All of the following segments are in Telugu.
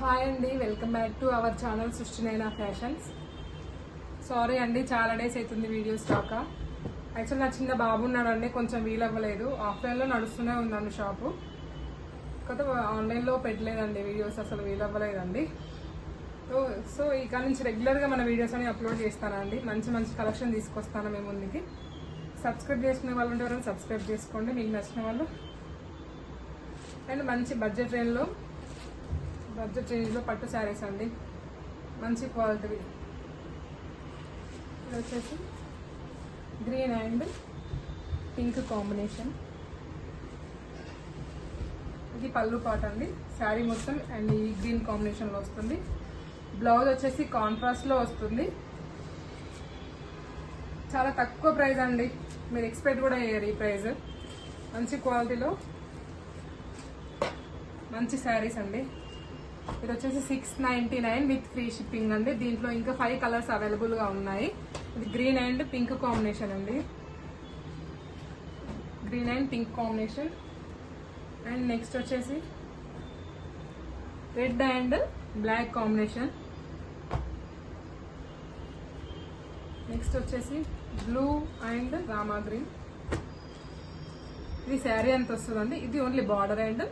హాయ్ అండి, welcome back to our channel సృష్టినైనా ఫ్యాషన్స్. సారీ అండి, చాలా డేస్ అవుతుంది వీడియోస్ రాక. యాక్చువల్ నా చిన్న బాబు ఉన్నాడండి, కొంచెం వీలవ్వలేదు. ఆఫ్లైన్లో నడుస్తూనే ఉందండి షాపు, కాకపోతే ఆన్లైన్లో పెట్టలేదండి వీడియోస్, అసలు వీలవ్వలేదండి. సో ఇక నుంచి రెగ్యులర్గా మన వీడియోస్ అని అప్లోడ్ చేస్తానండి. మంచి మంచి కలెక్షన్ తీసుకొస్తాను మేము ముందుకి. సబ్స్క్రైబ్ చేసుకునే వాళ్ళు ఉంటే ఎవరైనా సబ్స్క్రైబ్ చేసుకోండి, మీకు నచ్చిన వాళ్ళు. అండ్ మంచి బడ్జెట్ రేంజ్లో పట్టు శారీస్ అండి, మంచి క్వాలిటీ. ఇది వచ్చేసి గ్రీన్ అండ్ పింక్ కాంబినేషన్. ఇది పళ్ళు పాట అండి, శారీ మొత్తం అండ్ ఈ గ్రీన్ కాంబినేషన్లో వస్తుంది. బ్లౌజ్ వచ్చేసి కాంట్రాస్ట్లో వస్తుంది. చాలా తక్కువ ప్రైస్ అండి, మీరు ఎక్స్పెక్ట్ కూడా చేయరు ఈ ప్రైస్. మంచి క్వాలిటీలో మంచి శారీస్ అండి. ఇది వచ్చేసి 699 విత్ ఫ్రీ షిప్పింగ్ అండి. దీంట్లో ఇంకా 5 కలర్స్ అవైలబుల్గా ఉన్నాయి. ఇది గ్రీన్ అండ్ పింక్ కాంబినేషన్ అండి, green and pink combination. And next వచ్చేసి red and black combination. Next వచ్చేసి బ్లూ అండ్ రామా గ్రీన్. ఇది శారీ అంత వస్తుందండి, ఇది ఓన్లీ బార్డర్ అండ్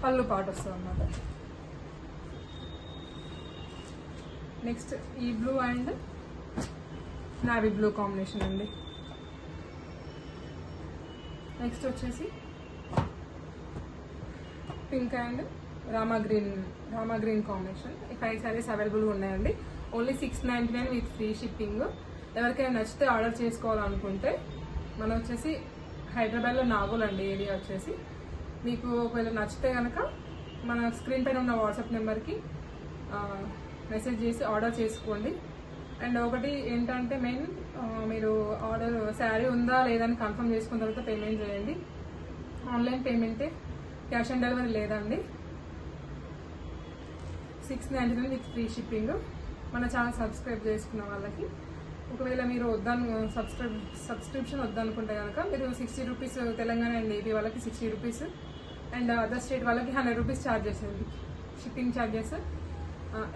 పళ్ళు పాటు వస్తుంది అన్నమాట. నెక్స్ట్ ఈ blue and navy blue combination అండి. నెక్స్ట్ వచ్చేసి pink and rama green combination. ఈ 5 శారీస్ అవైలబుల్గా ఉన్నాయండి. Only 699 with free shipping. ఎవరికైనా నచ్చితే ఆర్డర్ చేసుకోవాలనుకుంటే మనం వచ్చేసి హైదరాబాద్లో నాగోల్ అండి ఏరియా వచ్చేసి. మీకు ఒకవేళ నచ్చితే కనుక మన స్క్రీన్ పైన ఉన్న వాట్సాప్ నెంబర్కి మెసేజ్ చేసి ఆర్డర్ చేసుకోండి. అండ్ ఒకటి ఏంటంటే మెయిన్, మీరు ఆర్డర్ శారీ ఉందా లేదని కన్ఫర్మ్ చేసుకున్న తర్వాత పేమెంట్ చేయండి. ఆన్లైన్ పేమెంటే, క్యాష్ ఆన్ డెలివరీ లేదండి. 699 విత్ ఫ్రీ షిప్పింగ్. మన ఛానల్ సబ్స్క్రైబ్ చేసుకున్న వాళ్ళకి. ఒకవేళ మీరు సబ్స్క్రిప్షన్ వద్దనుకుంటే కనుక మీరు 60 రూపీస్, తెలంగాణ అండ్ ఏపీ వాళ్ళకి 60 రూపీస్ అండ్ అదర్ స్టేట్ వాళ్ళకి 100 రూపీస్ ఛార్జెస్ అండి. షిప్పింగ్ ఛార్జెస్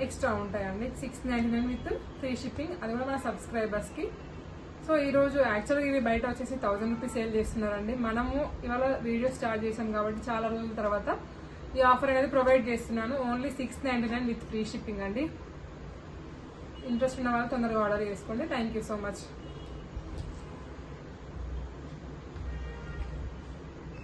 ఎక్స్ట్రా ఉంటాయండి. 699 విత్ ఫ్రీ షిప్పింగ్, అది కూడా మన సబ్స్క్రైబర్స్కి. సో ఈరోజు యాక్చువల్గా ఇవి బయట వచ్చేసి 1000 రూపీస్ సేల్ చేస్తున్నారండి. మనము ఇవాళ వీడియో స్టార్ట్ చేసాం కాబట్టి చాలా రోజుల తర్వాత ఈ ఆఫర్ అనేది ప్రొవైడ్ చేస్తున్నాను. ఓన్లీ 699 విత్ ఫ్రీ షిప్పింగ్ అండి. ఇంట్రెస్ట్ ఉన్న వాళ్ళు తొందరగా ఆర్డర్ చేసుకోండి. Thank you so much.